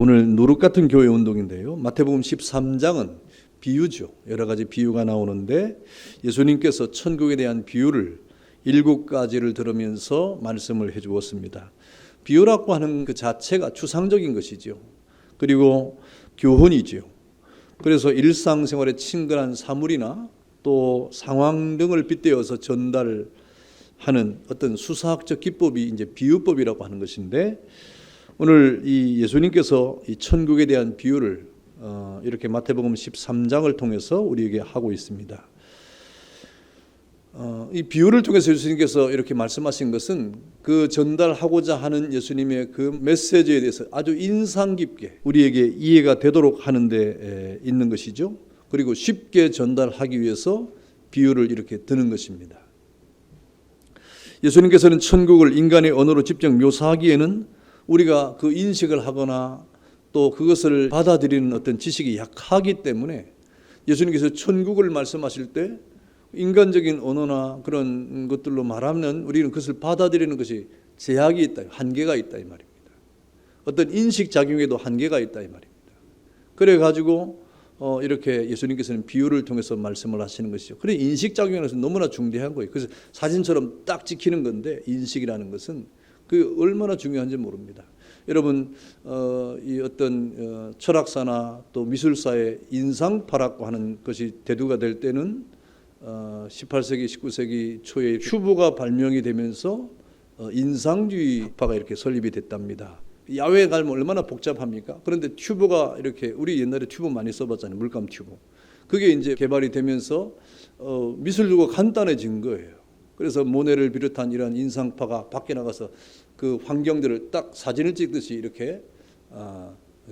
오늘 누룩 같은 교회 운동인데요. 마태복음 13장은 비유죠. 여러 가지 비유가 나오는데 예수님께서 천국에 대한 비유를 7가지를 들으면서 말씀을 해주었습니다. 비유라고 하는 그 자체가 추상적인 것이죠. 그리고 교훈이죠. 그래서 일상생활에 친근한 사물이나 또 상황 등을 빗대어서 전달하는 어떤 수사학적 기법이 이제 비유법이라고 하는 것인데, 오늘 이 예수님께서 이 천국에 대한 비유를 이렇게 마태복음 13장을 통해서 우리에게 하고 있습니다. 이 비유를 통해서 예수님께서 이렇게 말씀하신 것은 그 전달하고자 하는 예수님의 그 메시지에 대해서 아주 인상 깊게 우리에게 이해가 되도록 하는 데 있는 것이죠. 그리고 쉽게 전달하기 위해서 비유를 이렇게 드는 것입니다. 예수님께서는 천국을 인간의 언어로 직접 묘사하기에는 우리가 그 인식을 하거나 또 그것을 받아들이는 어떤 지식이 약하기 때문에 예수님께서 천국을 말씀하실 때 인간적인 언어나 그런 것들로 말하면 우리는 그것을 받아들이는 것이 제약이 있다, 한계가 있다 이 말입니다. 어떤 인식 작용에도 한계가 있다 이 말입니다. 그래가지고 이렇게 예수님께서는 비유를 통해서 말씀을 하시는 것이죠. 그래 인식 작용에서 너무나 중대한 거예요. 그래서 사진처럼 딱 찍히는 건데 인식이라는 것은 그 얼마나 중요한지 모릅니다. 여러분 이 어떤 철학사나 또 미술사의 인상파라고 하는 것이 대두가 될 때는 18세기, 19세기 초에 튜브가 발명이 되면서 인상주의파가 이렇게 설립이 됐답니다. 야외에 가면 얼마나 복잡합니까? 그런데 튜브가 이렇게, 우리 옛날에 튜브 많이 써봤잖아요. 물감 튜브. 그게 이제 개발이 되면서 미술도가 간단해진 거예요. 그래서 모네를 비롯한 이런 인상파가 밖에 나가서 그 환경들을 딱 사진을 찍듯이 이렇게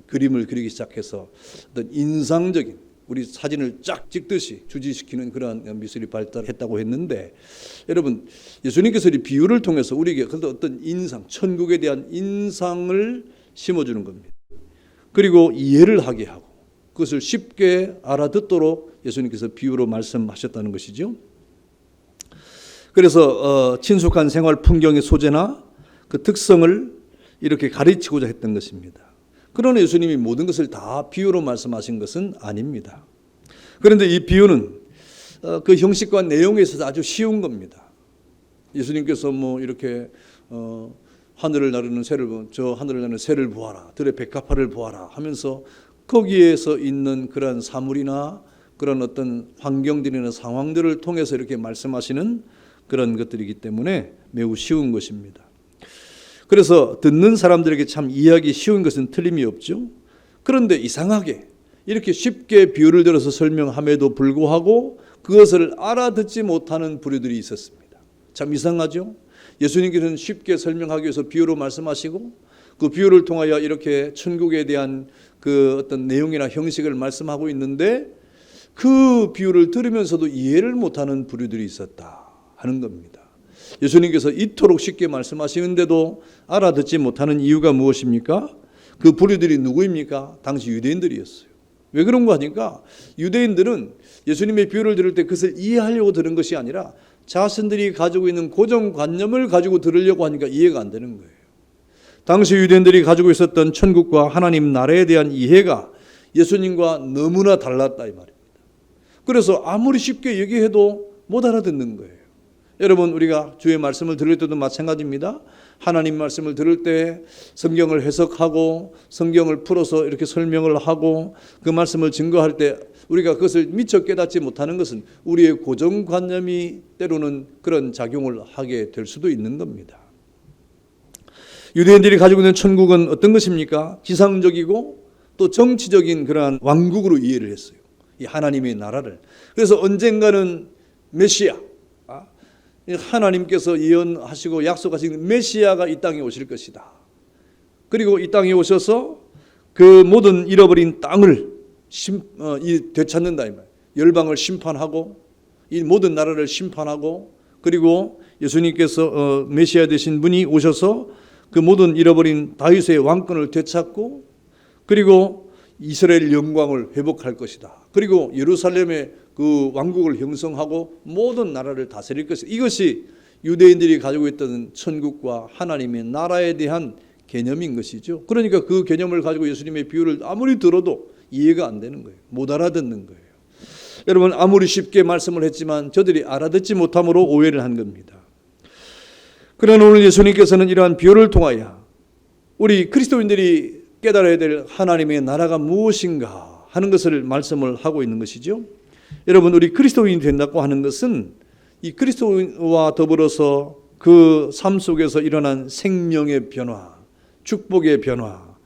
그림을 그리기 시작해서 어떤 인상적인, 우리 사진을 쫙 찍듯이 주지시키는 그러한 미술이 발달했다고 했는데, 여러분 예수님께서 이 비유를 통해서 우리에게 어떤 인상, 천국에 대한 인상을 심어주는 겁니다. 그리고 이해를 하게 하고 그것을 쉽게 알아듣도록 예수님께서 비유로 말씀하셨다는 것이죠. 그래서 친숙한 생활 풍경의 소재나 그 특성을 이렇게 가르치고자 했던 것입니다. 그러나 예수님이 모든 것을 다 비유로 말씀하신 것은 아닙니다. 그런데 이 비유는 그 형식과 내용에 있어서 아주 쉬운 겁니다. 예수님께서 뭐 이렇게 하늘을 나르는 새를, 저 하늘을 나르는 새를 보아라, 들의 백합화를 보아라 하면서 거기에서 있는 그런 사물이나 그런 어떤 환경들이나 상황들을 통해서 이렇게 말씀하시는 그런 것들이기 때문에 매우 쉬운 것입니다. 그래서 듣는 사람들에게 참 이해하기 쉬운 것은 틀림이 없죠. 그런데 이상하게 이렇게 쉽게 비유를 들어서 설명함에도 불구하고 그것을 알아듣지 못하는 부류들이 있었습니다. 참 이상하죠. 예수님께서는 쉽게 설명하기 위해서 비유로 말씀하시고 그 비유를 통하여 이렇게 천국에 대한 그 어떤 내용이나 형식을 말씀하고 있는데 그 비유를 들으면서도 이해를 못하는 부류들이 있었다 하는 겁니다. 예수님께서 이토록 쉽게 말씀하시는데도 알아듣지 못하는 이유가 무엇입니까? 그 부류들이 누구입니까? 당시 유대인들이었어요. 왜 그런가 하니까 유대인들은 예수님의 비유를 들을 때 그것을 이해하려고 들은 것이 아니라 자신들이 가지고 있는 고정관념을 가지고 들으려고 하니까 이해가 안 되는 거예요. 당시 유대인들이 가지고 있었던 천국과 하나님 나라에 대한 이해가 예수님과 너무나 달랐다 이 말입니다. 그래서 아무리 쉽게 얘기해도 못 알아듣는 거예요. 여러분 우리가 주의 말씀을 들을 때도 마찬가지입니다. 하나님 말씀을 들을 때 성경을 해석하고 성경을 풀어서 이렇게 설명을 하고 그 말씀을 증거할 때 우리가 그것을 미처 깨닫지 못하는 것은 우리의 고정관념이 때로는 그런 작용을 하게 될 수도 있는 겁니다. 유대인들이 가지고 있는 천국은 어떤 것입니까? 지상적이고 또 정치적인 그러한 왕국으로 이해를 했어요. 이 하나님의 나라를. 그래서 언젠가는 메시아, 하나님께서 예언하시고 약속하신 메시아가 이 땅에 오실 것이다. 그리고 이 땅에 오셔서 그 모든 잃어버린 땅을 되찾는다 이 말. 열방을 심판하고 이 모든 나라를 심판하고, 그리고 예수님께서 메시아 되신 분이 오셔서 그 모든 잃어버린 다윗의 왕권을 되찾고 그리고 이스라엘 영광을 회복할 것이다. 그리고 예루살렘의 그 왕국을 형성하고 모든 나라를 다스릴 것이다. 이것이 유대인들이 가지고 있던 천국과 하나님의 나라에 대한 개념인 것이죠. 그러니까 그 개념을 가지고 예수님의 비유를 아무리 들어도 이해가 안 되는 거예요. 못 알아듣는 거예요. 여러분, 아무리 쉽게 말씀을 했지만 저들이 알아듣지 못함으로 오해를 한 겁니다. 그러나 오늘 예수님께서는 이러한 비유를 통하여 우리 그리스도인들이 깨달아야 될 하나님의 나라가 무엇인가 하는 것을 말씀을 하고 있는 것이죠. 여러분, 우리 그리스도인이 된다고 하는 것은 이 그리스도와 더불어서 그 삶 속에서 일어난 생명의 변화, 축복의 변화,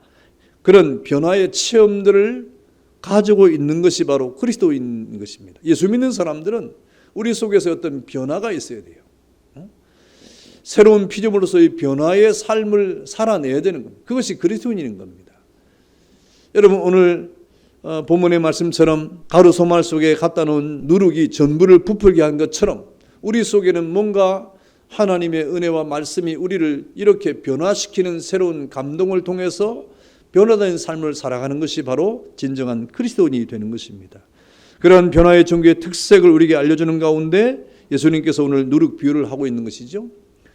그런 변화의 체험들을 가지고 있는 것이 바로 그리스도인 것입니다. 예수 믿는 사람들은 우리 속에서 어떤 변화가 있어야 돼요. 새로운 피조물로서의 변화의 삶을 살아내야 되는 겁니다. 그것이 그리스도인인 겁니다. 여러분, 오늘 본문의 말씀처럼 가루 소말 속에 갖다 놓은 누룩이 전부를 부풀게 한 것처럼 우리 속에는 뭔가 하나님의 은혜와 말씀이 우리를 이렇게 변화시키는 새로운 감동을 통해서 변화된 삶을 살아가는 것이 바로 진정한 그리스도인이 되는 것입니다. 그러한 변화의 종교의 특색을 우리에게 알려주는 가운데 예수님께서 오늘 누룩 비유를 하고 있는 것이죠.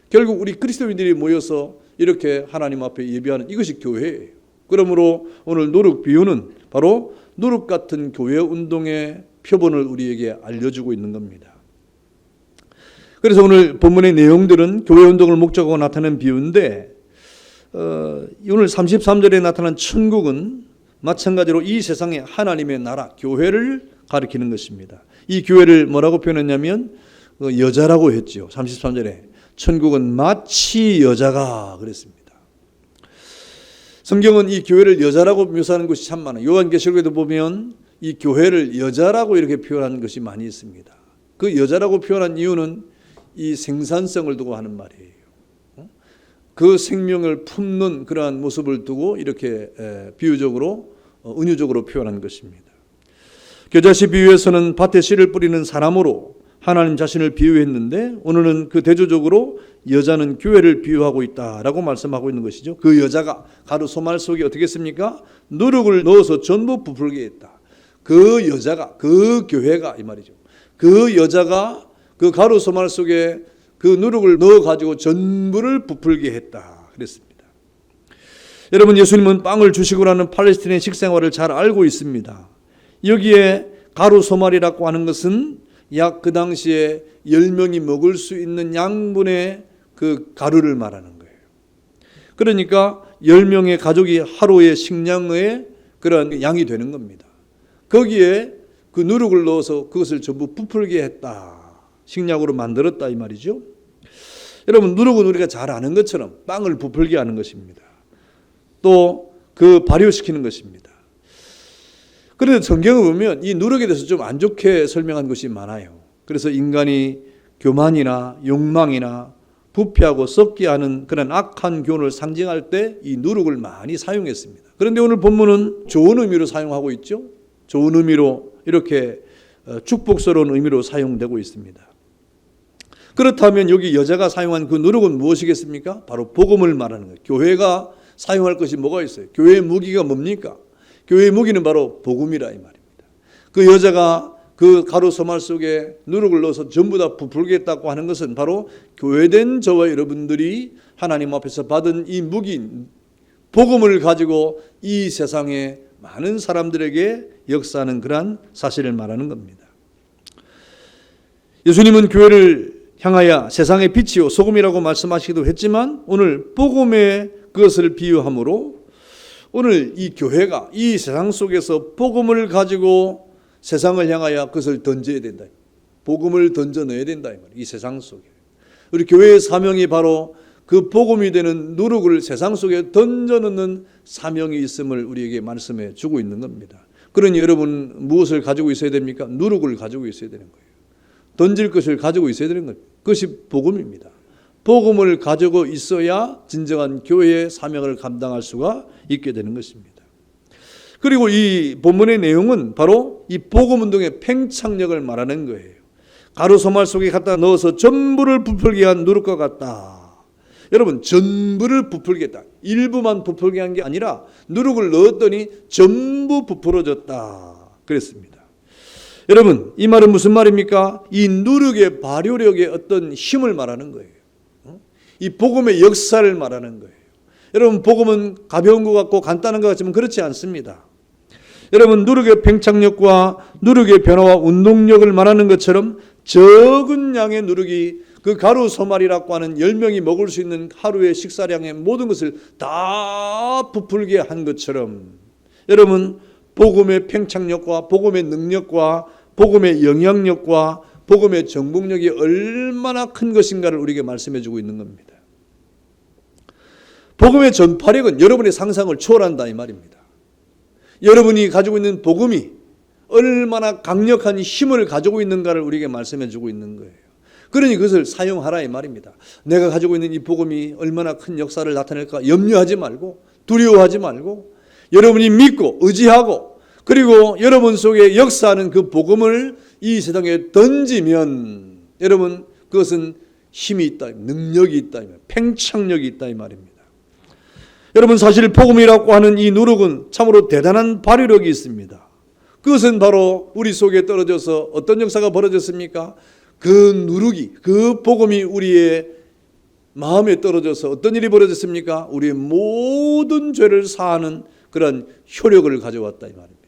결국 우리 그리스도인들이 모여서 이렇게 하나님 앞에 예배하는 이것이 교회예요. 그러므로 오늘 누룩 비유는 바로 누룩 같은 교회 운동의 표본을 우리에게 알려주고 있는 겁니다. 그래서 오늘 본문의 내용들은 교회 운동을 목적으로 나타낸 비유인데 오늘 33절에 나타난 천국은 마찬가지로 이 세상의 하나님의 나라, 교회를 가리키는 것입니다. 이 교회를 뭐라고 표현했냐면 여자라고 했죠. 33절에 천국은 마치 여자가 그랬습니다. 성경은 이 교회를 여자라고 묘사하는 것이 참 많아요. 요한계시록에도 보면 이 교회를 여자라고 이렇게 표현하는 것이 많이 있습니다. 그 여자라고 표현한 이유는 이 생산성을 두고 하는 말이에요. 그 생명을 품는 그러한 모습을 두고 이렇게 비유적으로 은유적으로 표현한 것입니다. 겨자씨 비유에서는 밭에 씨를 뿌리는 사람으로 하나님 자신을 비유했는데 오늘은 그 대조적으로 여자는 교회를 비유하고 있다라고 말씀하고 있는 것이죠. 그 여자가 가루 소말 속에 어떻게 했습니까? 누룩을 넣어서 전부 부풀게 했다. 그 여자가, 그 교회가 이 말이죠. 그 여자가 그 가루 소말 속에 그 누룩을 넣어가지고 전부를 부풀게 했다 그랬습니다. 여러분, 예수님은 빵을 주시고 나는 팔레스틴의 식생활을 잘 알고 있습니다. 여기에 가루 소말이라고 하는 것은 약 그 당시에 10명이 먹을 수 있는 양분의 그 가루를 말하는 거예요. 그러니까 10명의 가족이 하루의 식량의 그런 양이 되는 겁니다. 거기에 그 누룩을 넣어서 그것을 전부 부풀게 했다. 식량으로 만들었다 이 말이죠. 여러분, 누룩은 우리가 잘 아는 것처럼 빵을 부풀게 하는 것입니다. 또 그 발효시키는 것입니다. 그런데 성경을 보면 이 누룩에 대해서 좀 안 좋게 설명한 것이 많아요. 그래서 인간이 교만이나 욕망이나 부패하고 썩게 하는 그런 악한 교훈을 상징할 때 이 누룩을 많이 사용했습니다. 그런데 오늘 본문은 좋은 의미로 사용하고 있죠. 좋은 의미로 이렇게 축복스러운 의미로 사용되고 있습니다. 그렇다면 여기 여자가 사용한 그 누룩은 무엇이겠습니까? 바로 복음을 말하는 거예요. 교회가 사용할 것이 뭐가 있어요? 교회의 무기가 뭡니까? 교회의 무기는 바로 복음이라 이 말입니다. 그 여자가 그 가루 소말 속에 누룩을 넣어서 전부 다 부풀겠다고 하는 것은 바로 교회된 저와 여러분들이 하나님 앞에서 받은 이 무기인 복음을 가지고 이 세상에 많은 사람들에게 역사하는 그러한 사실을 말하는 겁니다. 예수님은 교회를 향하여 세상의 빛이요 소금이라고 말씀하시기도 했지만 오늘 복음의 그것을 비유함으로 오늘 이 교회가 이 세상 속에서 복음을 가지고 세상을 향하여 그것을 던져야 된다. 복음을 던져 넣어야 된다 이 말이에요. 이 세상 속에. 우리 교회의 사명이 바로 그 복음이 되는 누룩을 세상 속에 던져 넣는 사명이 있음을 우리에게 말씀해 주고 있는 겁니다. 그러니 여러분 무엇을 가지고 있어야 됩니까? 누룩을 가지고 있어야 되는 거예요. 던질 것을 가지고 있어야 되는 거예요. 그것이 복음입니다. 복음을 가지고 있어야 진정한 교회의 사명을 감당할 수가 있게 되는 것입니다. 그리고 이 본문의 내용은 바로 이 복음 운동의 팽창력을 말하는 거예요. 가루 소말 속에 갖다 넣어서 전부를 부풀게 한 누룩과 같다. 여러분, 전부를 부풀게 했다. 일부만 부풀게 한 게 아니라 누룩을 넣었더니 전부 부풀어졌다. 그랬습니다. 여러분, 이 말은 무슨 말입니까? 이 누룩의 발효력의 어떤 힘을 말하는 거예요. 이 복음의 역사를 말하는 거예요. 여러분, 복음은 가벼운 것 같고 간단한 것 같지만 그렇지 않습니다. 여러분, 누룩의 팽창력과 누룩의 변화와 운동력을 말하는 것처럼 적은 양의 누룩이 그 가루 소말이라고 하는 10명이 먹을 수 있는 하루의 식사량의 모든 것을 다 부풀게 한 것처럼, 여러분, 복음의 팽창력과 복음의 능력과 복음의 영향력과 복음의 정복력이 얼마나 큰 것인가를 우리에게 말씀해 주고 있는 겁니다. 복음의 전파력은 여러분의 상상을 초월한다 이 말입니다. 여러분이 가지고 있는 복음이 얼마나 강력한 힘을 가지고 있는가를 우리에게 말씀해 주고 있는 거예요. 그러니 그것을 사용하라 이 말입니다. 내가 가지고 있는 이 복음이 얼마나 큰 역사를 나타낼까 염려하지 말고, 두려워하지 말고, 여러분이 믿고 의지하고, 그리고 여러분 속에 역사하는 그 복음을 이 세상에 던지면, 여러분, 그것은 힘이 있다, 능력이 있다, 팽창력이 있다 이 말입니다. 여러분, 사실 복음이라고 하는 이 누룩은 참으로 대단한 발휘력이 있습니다. 그것은 바로 우리 속에 떨어져서 어떤 역사가 벌어졌습니까? 그 누룩이, 그 복음이 우리의 마음에 떨어져서 어떤 일이 벌어졌습니까? 우리의 모든 죄를 사하는 그런 효력을 가져왔다 이 말입니다.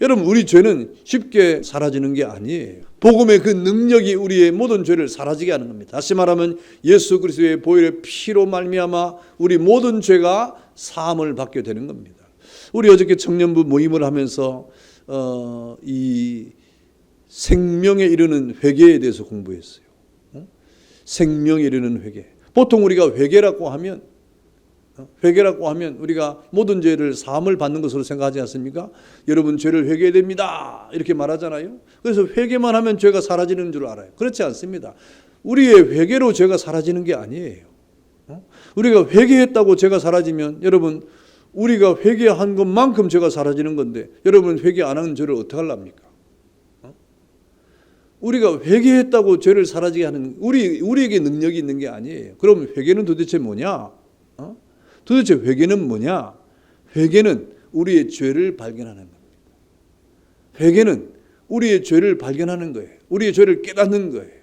여러분, 우리 죄는 쉽게 사라지는 게 아니에요. 복음의 그 능력이 우리의 모든 죄를 사라지게 하는 겁니다. 다시 말하면 예수 그리스도의 보혈의 피로 말미암아 우리 모든 죄가 사함을 받게 되는 겁니다. 우리 어저께 청년부 모임을 하면서 이 생명에 이르는 회개에 대해서 공부했어요. 생명에 이르는 회개. 보통 우리가 회개라고 하면 우리가 모든 죄를 사함을 받는 것으로 생각하지 않습니까? 여러분, 죄를 회개해야 됩니다 이렇게 말하잖아요. 그래서 회개만 하면 죄가 사라지는 줄 알아요. 그렇지 않습니다. 우리의 회개로 죄가 사라지는 게 아니에요. 우리가 회개했다고 죄가 사라지면, 여러분, 우리가 회개한 것만큼 죄가 사라지는 건데, 여러분 회개 안 하는 죄를 어떻게 하랍니까? 우리가 회개했다고 죄를 사라지게 하는, 우리에게 능력이 있는 게 아니에요. 그럼 회개는 도대체 뭐냐? 도대체 회개는 뭐냐? 회개는 우리의 죄를 발견하는 겁니다. 회개는 우리의 죄를 발견하는 거예요. 우리의 죄를 깨닫는 거예요.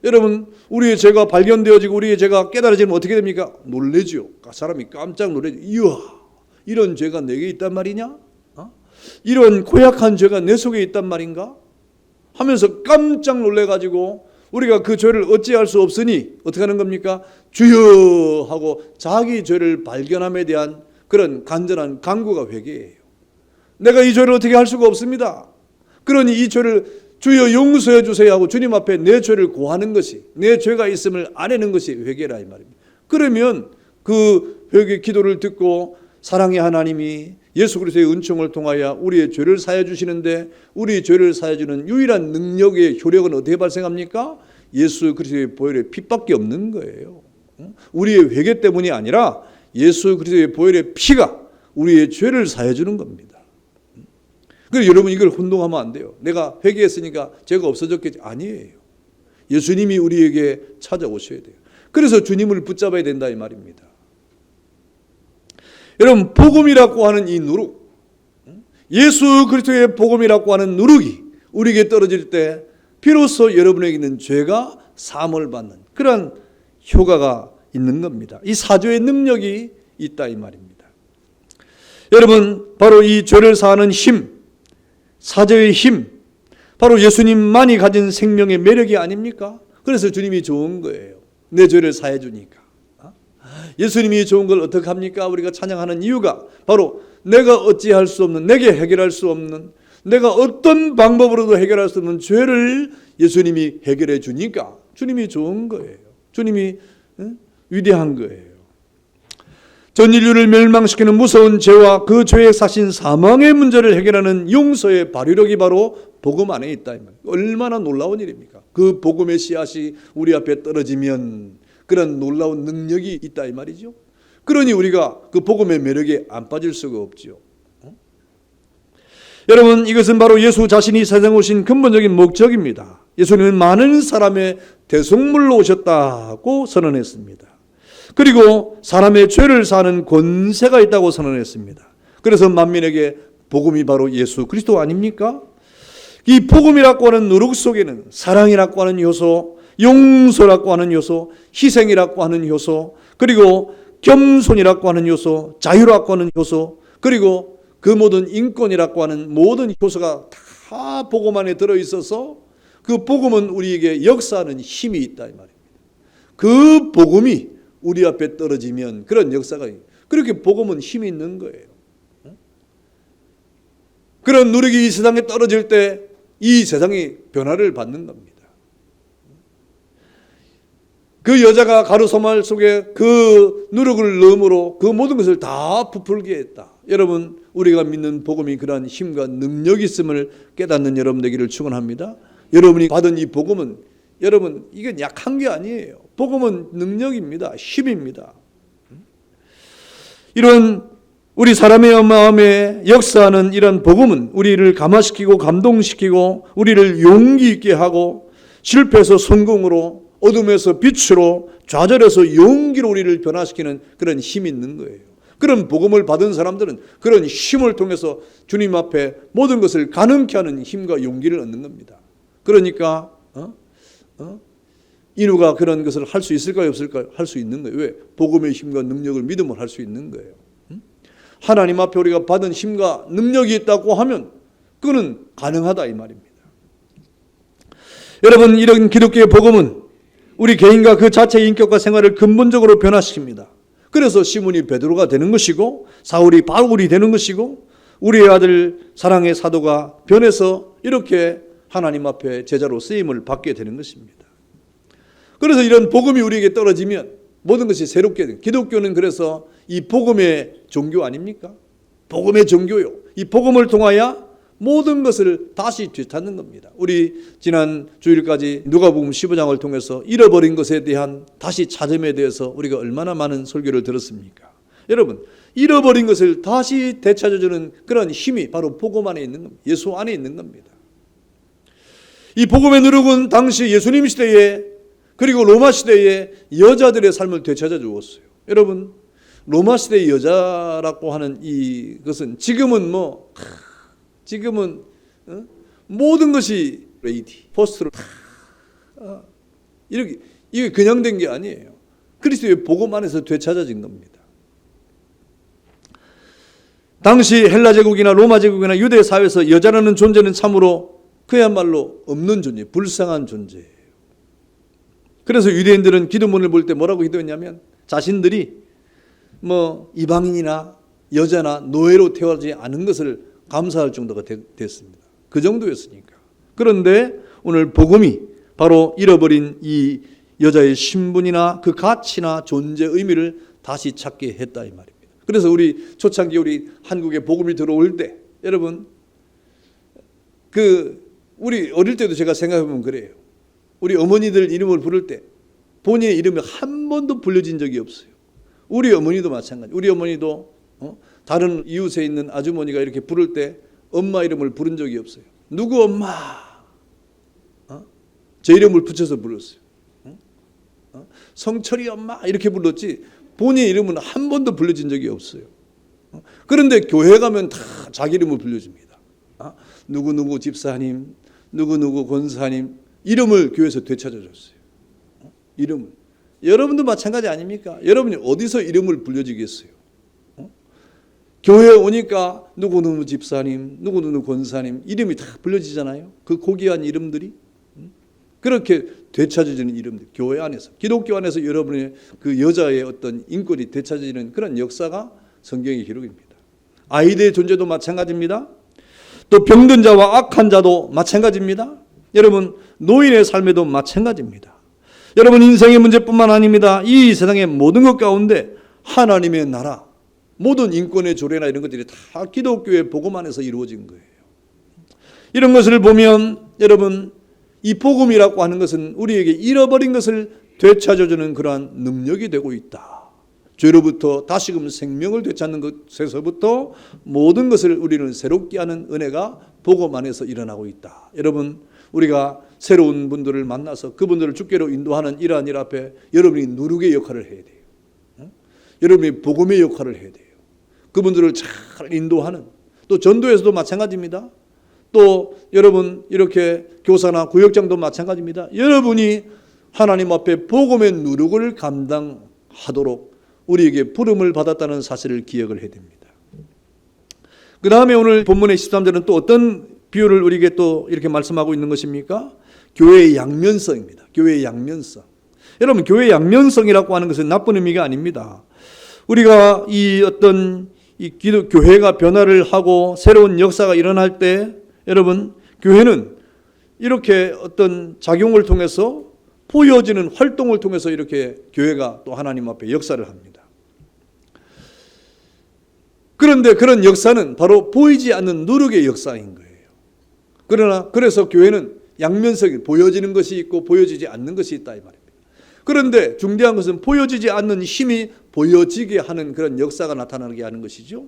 여러분, 우리의 죄가 발견되어지고 우리의 죄가 깨달아지면 어떻게 됩니까? 놀래죠. 사람이 깜짝 놀래죠. 이야, 이런 죄가 내게 있단 말이냐? 이런 고약한 죄가 내 속에 있단 말인가? 하면서 깜짝 놀래가지고 우리가 그 죄를 어찌할 수 없으니 어떻게 하는 겁니까? 주여 하고 자기 죄를 발견함에 대한 그런 간절한 간구가 회개예요. 내가 이 죄를 어떻게 할 수가 없습니다. 그러니 이 죄를 주여 용서해 주세요 하고 주님 앞에 내 죄를 고하는 것이, 내 죄가 있음을 아내는 것이 회개라 이 말입니다. 그러면 그 회개 기도를 듣고 사랑의 하나님이 예수 그리스도의 은총을 통하여 우리의 죄를 사해 주시는데, 우리의 죄를 사해 주는 유일한 능력의 효력은 어떻게 발생합니까? 예수 그리스도의 보혈의 피밖에 없는 거예요. 우리의 회개 때문이 아니라 예수 그리스도의 보혈의 피가 우리의 죄를 사해 주는 겁니다. 그래서 여러분, 이걸 혼동하면 안 돼요. 내가 회개했으니까 죄가 없어졌겠지. 아니에요. 예수님이 우리에게 찾아오셔야 돼요. 그래서 주님을 붙잡아야 된다 이 말입니다. 여러분, 복음이라고 하는 이 누룩, 예수 그리스도의 복음이라고 하는 누룩이 우리에게 떨어질 때 비로소 여러분에게 있는 죄가 사함을 받는 그런 효과가 있는 겁니다. 이 사죄의 능력이 있다 이 말입니다. 여러분, 바로 이 죄를 사하는 힘, 사죄의 힘, 바로 예수님만이 가진 생명의 매력이 아닙니까? 그래서 주님이 좋은 거예요. 내 죄를 사해 주니까. 예수님이 좋은 걸 어떻게 합니까? 우리가 찬양하는 이유가 바로 내가 어찌할 수 없는, 내게 해결할 수 없는, 내가 어떤 방법으로도 해결할 수 없는 죄를 예수님이 해결해 주니까 주님이 좋은 거예요. 주님이 위대한 거예요. 전 인류를 멸망시키는 무서운 죄와 그 죄의 사신 사망의 문제를 해결하는 용서의 발휘력이 바로 복음 안에 있다. 얼마나 놀라운 일입니까? 그 복음의 씨앗이 우리 앞에 떨어지면 그런 놀라운 능력이 있다 이 말이죠. 그러니 우리가 그 복음의 매력에 안 빠질 수가 없죠. 여러분, 이것은 바로 예수 자신이 세상에 오신 근본적인 목적입니다. 예수님은 많은 사람의 대속물로 오셨다고 선언했습니다. 그리고 사람의 죄를 사하는 권세가 있다고 선언했습니다. 그래서 만민에게 복음이 바로 예수 그리스도 아닙니까? 이 복음이라고 하는 누룩 속에는 사랑이라고 하는 요소, 용서라고 하는 요소, 희생이라고 하는 요소, 그리고 겸손이라고 하는 요소, 자유라고 하는 요소, 그리고 그 모든 인권이라고 하는 모든 요소가 다 복음 안에 들어있어서 그 복음은 우리에게 역사하는 힘이 있다 이 말입니다. 그 복음이 우리 앞에 떨어지면 그런 역사가, 그렇게 복음은 힘이 있는 거예요. 그런 누룩이 이 세상에 떨어질 때 이 세상이 변화를 받는 겁니다. 그 여자가 가루소말 속에 그 누룩을 넣음으로 그 모든 것을 다 부풀게 했다. 여러분, 우리가 믿는 복음이 그러한 힘과 능력이 있음을 깨닫는 여러분 되기를 축원합니다. 여러분이 받은 이 복음은, 여러분, 이건 약한 게 아니에요. 복음은 능력입니다. 힘입니다. 이런 우리 사람의 마음에 역사하는 이런 복음은 우리를 감화시키고 감동시키고 우리를 용기 있게 하고 실패에서 성공으로, 어둠에서 빛으로, 좌절에서 용기로 우리를 변화시키는 그런 힘이 있는 거예요. 그런 복음을 받은 사람들은 그런 힘을 통해서 주님 앞에 모든 것을 가능케 하는 힘과 용기를 얻는 겁니다. 그러니까 인우가 그런 것을 할 수 있을까요, 없을까요? 할 수 있는 거예요. 왜? 복음의 힘과 능력을 믿음으로 할 수 있는 거예요. 하나님 앞에 우리가 받은 힘과 능력이 있다고 하면 그거는 가능하다 이 말입니다. 여러분, 이런 기독교의 복음은 우리 개인과 그 자체의 인격과 생활을 근본적으로 변화시킵니다. 그래서 시몬이 베드로가 되는 것이고 사울이 바울이 되는 것이고 우리의 아들 사랑의 사도가 변해서 이렇게 하나님 앞에 제자로 쓰임을 받게 되는 것입니다. 그래서 이런 복음이 우리에게 떨어지면 모든 것이 새롭게 돼요. 기독교는 그래서 이 복음의 종교 아닙니까? 복음의 종교요. 이 복음을 통하여 모든 것을 다시 되찾는 겁니다. 우리 지난 주일까지 누가복음 15장을 통해서 잃어버린 것에 대한 다시 찾음에 대해서 우리가 얼마나 많은 설교를 들었습니까? 여러분, 잃어버린 것을 다시 되찾아주는 그런 힘이 바로 복음 안에 있는 겁니다. 예수 안에 있는 겁니다. 이 복음의 누룩은 당시 예수님 시대에 그리고 로마 시대에 여자들의 삶을 되찾아 주었어요. 여러분, 로마 시대의 여자라고 하는 이것은 지금은 모든 것이 레이디, 포스트로 이렇게, 이게 그냥 된 게 아니에요. 그리스도의 복음 안에서 되찾아진 겁니다. 당시 헬라 제국이나 로마 제국이나 유대 사회에서 여자라는 존재는 참으로 그야말로 없는 존재, 불쌍한 존재예요. 그래서 유대인들은 기도문을 볼 때 뭐라고 기도했냐면 자신들이 이방인이나 여자나 노예로 태어나지 않은 것을 감사할 정도가 됐습니다. 그 정도였으니까. 그런데 오늘 복음이 바로 잃어버린 이 여자의 신분이나 그 가치나 존재 의미를 다시 찾게 했다 이 말입니다. 그래서 우리 초창기 우리 한국에 복음이 들어올 때 여러분 우리 어릴 때도 제가 생각해보면 그래요. 우리 어머니들 이름을 부를 때 본인의 이름이 한 번도 불려진 적이 없어요. 우리 어머니도 마찬가지. 우리 어머니도 다른 이웃에 있는 아주머니가 이렇게 부를 때 엄마 이름을 부른 적이 없어요. 누구 엄마? 제 이름을 붙여서 불렀어요. 성철이 엄마 이렇게 불렀지 본인 이름은 한 번도 불려진 적이 없어요. 그런데 교회 가면 다 자기 이름을 불려줍니다. 누구누구 집사님, 누구누구 권사님 이름을 교회에서 되찾아줬어요. 이름을. 여러분도 마찬가지 아닙니까? 여러분이 어디서 이름을 불려주겠어요? 교회에 오니까 누구누구 집사님, 누구누구 권사님 이름이 다 불려지잖아요. 그 고귀한 이름들이. 그렇게 되찾아지는 이름들, 교회 안에서, 기독교 안에서 여러분의 그 여자의 어떤 인권이 되찾아지는 그런 역사가 성경의 기록입니다. 아이들의 존재도 마찬가지입니다. 또 병든 자와 악한 자도 마찬가지입니다. 여러분, 노인의 삶에도 마찬가지입니다. 여러분, 인생의 문제뿐만 아닙니다. 이 세상의 모든 것 가운데 하나님의 나라, 모든 인권의 조례나 이런 것들이 다 기독교의 복음 안에서 이루어진 거예요. 이런 것을 보면 여러분, 이 복음이라고 하는 것은 우리에게 잃어버린 것을 되찾아주는 그러한 능력이 되고 있다. 죄로부터 다시금 생명을 되찾는 것에서부터 모든 것을 우리는 새롭게 하는 은혜가 복음 안에서 일어나고 있다. 여러분, 우리가 새로운 분들을 만나서 그분들을 주께로 인도하는 이러한 일 앞에 여러분이 누룩의 역할을 해야 돼요. 여러분이 복음의 역할을 해야 돼요. 그분들을 잘 인도하는, 또 전도에서도 마찬가지입니다. 또 여러분 이렇게 교사나 구역장도 마찬가지입니다. 여러분이 하나님 앞에 복음의 누룩을 감당하도록 우리에게 부름을 받았다는 사실을 기억을 해야 됩니다. 그 다음에 오늘 본문의 13절은 또 어떤 비유를 우리에게 또 이렇게 말씀하고 있는 것입니까? 교회의 양면성입니다. 교회의 양면성. 여러분, 교회의 양면성이라고 하는 것은 나쁜 의미가 아닙니다. 우리가 이 어떤 교회가 변화를 하고 새로운 역사가 일어날 때 여러분, 교회는 이렇게 어떤 작용을 통해서 보여지는 활동을 통해서 이렇게 교회가 또 하나님 앞에 역사를 합니다. 그런데 그런 역사는 바로 보이지 않는 누룩의 역사인 거예요. 그래서 교회는 양면성이 보여지는 것이 있고 보여지지 않는 것이 있다 이 말입니다. 그런데 중대한 것은 보여지지 않는 힘이 보여지게 하는 그런 역사가 나타나게 하는 것이죠.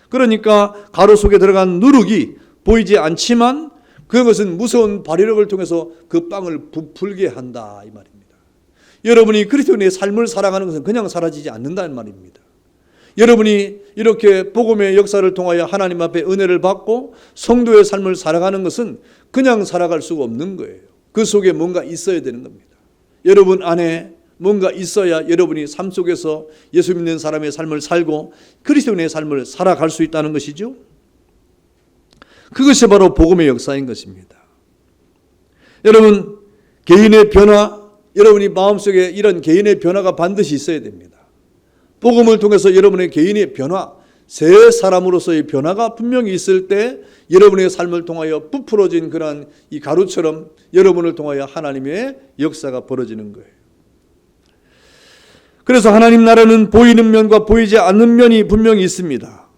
그러니까 가루 속에 들어간 누룩이 보이지 않지만 그것은 무서운 발효력을 통해서 그 빵을 부풀게 한다 이 말입니다. 여러분이 그리스도인의 삶을 살아가는 것은 그냥 사라지지 않는다는 말입니다. 여러분이 이렇게 복음의 역사를 통하여 하나님 앞에 은혜를 받고 성도의 삶을 살아가는 것은 그냥 살아갈 수가 없는 거예요. 그 속에 뭔가 있어야 되는 겁니다. 여러분 안에 뭔가 있어야 여러분이 삶 속에서 예수 믿는 사람의 삶을 살고 그리스도인의 삶을 살아갈 수 있다는 것이죠. 그것이 바로 복음의 역사인 것입니다. 여러분, 개인의 변화, 여러분이 마음속에 이런 개인의 변화가 반드시 있어야 됩니다. 복음을 통해서 여러분의 개인의 변화, 새 사람으로서의 변화가 분명히 있을 때 여러분의 삶을 통하여 부풀어진 그러한 이 가루처럼 여러분을 통하여 하나님의 역사가 벌어지는 거예요. 그래서 하나님 나라는 보이는 면과 보이지 않는 면이 분명히 있습니다.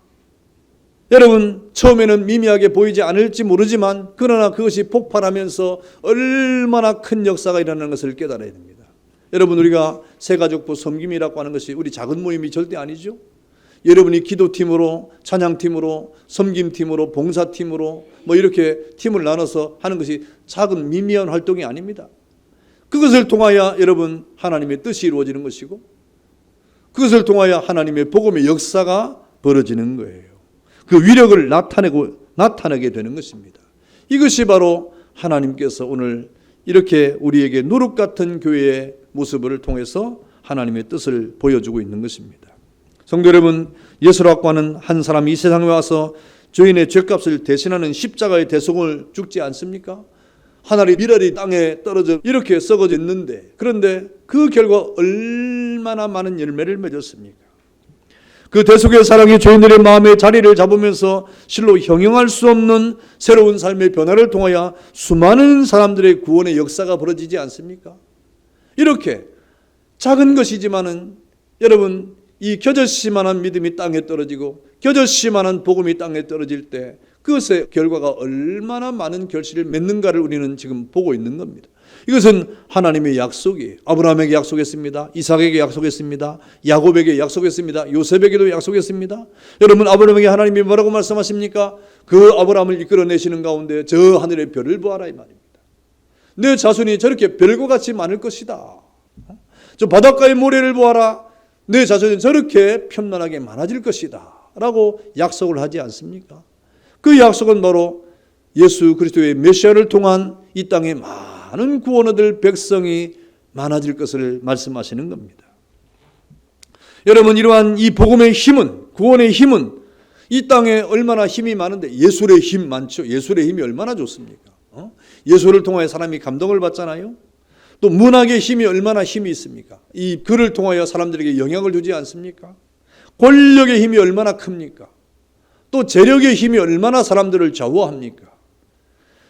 여러분, 처음에는 미미하게 보이지 않을지 모르지만 그러나 그것이 폭발하면서 얼마나 큰 역사가 일어나는 것을 깨달아야 됩니다. 여러분, 우리가 새가족부 섬김이라고 하는 것이 우리 작은 모임이 절대 아니죠. 여러분이 기도팀으로, 찬양팀으로, 섬김팀으로, 봉사팀으로 이렇게 팀을 나눠서 하는 것이 작은 미미한 활동이 아닙니다. 그것을 통하여 여러분 하나님의 뜻이 이루어지는 것이고 그것을 통하여 하나님의 복음의 역사가 벌어지는 거예요. 그 위력을 나타내게 되는 것입니다. 이것이 바로 하나님께서 오늘 이렇게 우리에게 누룩 같은 교회의 모습을 통해서 하나님의 뜻을 보여주고 있는 것입니다. 성도 여러분, 예수라고 하는 한 사람이 이 세상에 와서 죄인의 죄값을 대신하는 십자가의 대속을 죽지 않습니까? 하늘의 밀알이 땅에 떨어져 이렇게 썩어져 있는데 그런데 그 결과 얼마나 많은 열매를 맺었습니까? 그 대속의 사랑이 죄인들의 마음에 자리를 잡으면서 실로 형용할 수 없는 새로운 삶의 변화를 통하여 수많은 사람들의 구원의 역사가 벌어지지 않습니까? 이렇게 작은 것이지만은 여러분 이 겨자씨만한 믿음이 땅에 떨어지고 겨자씨만한 복음이 땅에 떨어질 때 그것의 결과가 얼마나 많은 결실을 맺는가를 우리는 지금 보고 있는 겁니다. 이것은 하나님의 약속이에요. 아브라함에게 약속했습니다. 이삭에게 약속했습니다. 야곱에게 약속했습니다. 요셉에게도 약속했습니다. 여러분, 아브라함에게 하나님이 뭐라고 말씀하십니까? 그 아브라함을 이끌어내시는 가운데 저 하늘의 별을 보아라 이 말입니다. 내 자손이 저렇게 별과 같이 많을 것이다. 저 바닷가의 모래를 보아라. 내 자손이 저렇게 편만하게 많아질 것이다 라고 약속을 하지 않습니까? 그 약속은 바로 예수 그리스도의 메시아를 통한 이 땅에 많은 구원 얻을 백성이 많아질 것을 말씀하시는 겁니다. 여러분, 이러한 이 복음의 힘은, 구원의 힘은 이 땅에 얼마나 힘이 많은데 예술의 힘 많죠. 예술의 힘이 얼마나 좋습니까? 예술을 통하여 사람이 감동을 받잖아요. 또 문학의 힘이 얼마나 힘이 있습니까? 이 글을 통하여 사람들에게 영향을 주지 않습니까? 권력의 힘이 얼마나 큽니까? 또 재력의 힘이 얼마나 사람들을 좌우합니까?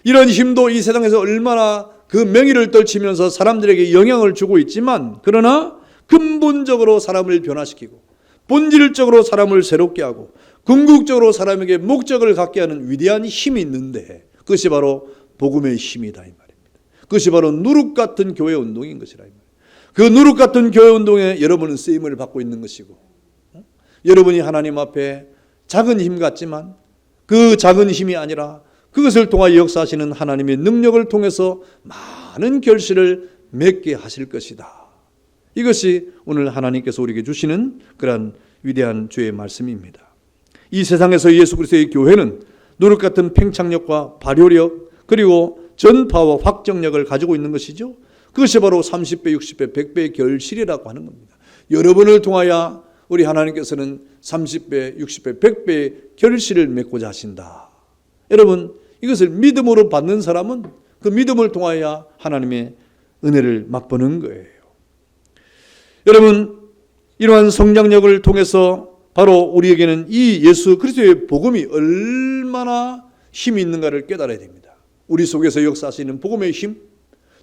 이런 힘도 이 세상에서 얼마나 그 명의를 떨치면서 사람들에게 영향을 주고 있지만 그러나 근본적으로 사람을 변화시키고 본질적으로 사람을 새롭게 하고 궁극적으로 사람에게 목적을 갖게 하는 위대한 힘이 있는데 그것이 바로 복음의 힘이다 이 말입니다. 그것이 바로 누룩 같은 교회 운동인 것이라 이 말입니다. 그 누룩 같은 교회 운동에 여러분은 쓰임을 받고 있는 것이고 여러분이 하나님 앞에 작은 힘 같지만 그 작은 힘이 아니라 그것을 통하여 역사하시는 하나님의 능력을 통해서 많은 결실을 맺게 하실 것이다. 이것이 오늘 하나님께서 우리에게 주시는 그러한 위대한 주의 말씀입니다. 이 세상에서 예수 그리스도의 교회는 누룩 같은 팽창력과 발효력 그리고 전파와 확정력을 가지고 있는 것이죠. 그것이 바로 30배, 60배, 100배의 결실이라고 하는 겁니다. 여러분을 통하여 우리 하나님께서는 30배, 60배, 100배의 결실을 맺고자 하신다. 여러분, 이것을 믿음으로 받는 사람은 그 믿음을 통하여 하나님의 은혜를 맛보는 거예요. 여러분, 이러한 성장력을 통해서 바로 우리에게는 이 예수 그리스도의 복음이 얼마나 힘이 있는가를 깨달아야 됩니다. 우리 속에서 역사하시는 복음의 힘,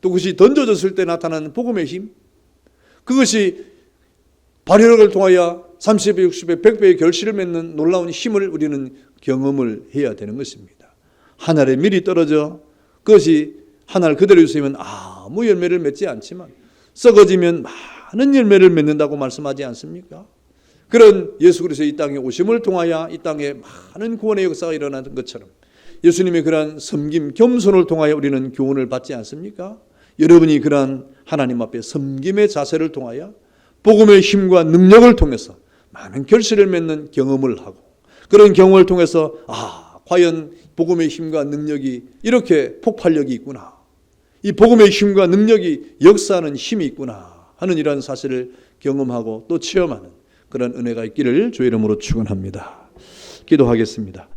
또 그것이 던져졌을 때 나타나는 복음의 힘, 그것이 발효력을 통하여 30배, 60배, 100배의 결실을 맺는 놀라운 힘을 우리는 경험을 해야 되는 것입니다. 한 알에 밀이 떨어져 그것이 한 알 그대로 있으면 아무 열매를 맺지 않지만 썩어지면 많은 열매를 맺는다고 말씀하지 않습니까? 그런 예수 그리스도의 이 땅에 오심을 통하여 이 땅에 많은 구원의 역사가 일어나는 것처럼 예수님의 그러한 섬김, 겸손을 통하여 우리는 교훈을 받지 않습니까? 여러분이 그러한 하나님 앞에 섬김의 자세를 통하여 복음의 힘과 능력을 통해서 많은 결실을 맺는 경험을 하고 그런 경험을 통해서 과연 복음의 힘과 능력이 이렇게 폭발력이 있구나. 이 복음의 힘과 능력이 역사하는 힘이 있구나 하는 이러한 사실을 경험하고 또 체험하는 그런 은혜가 있기를 주의 이름으로 축원합니다. 기도하겠습니다.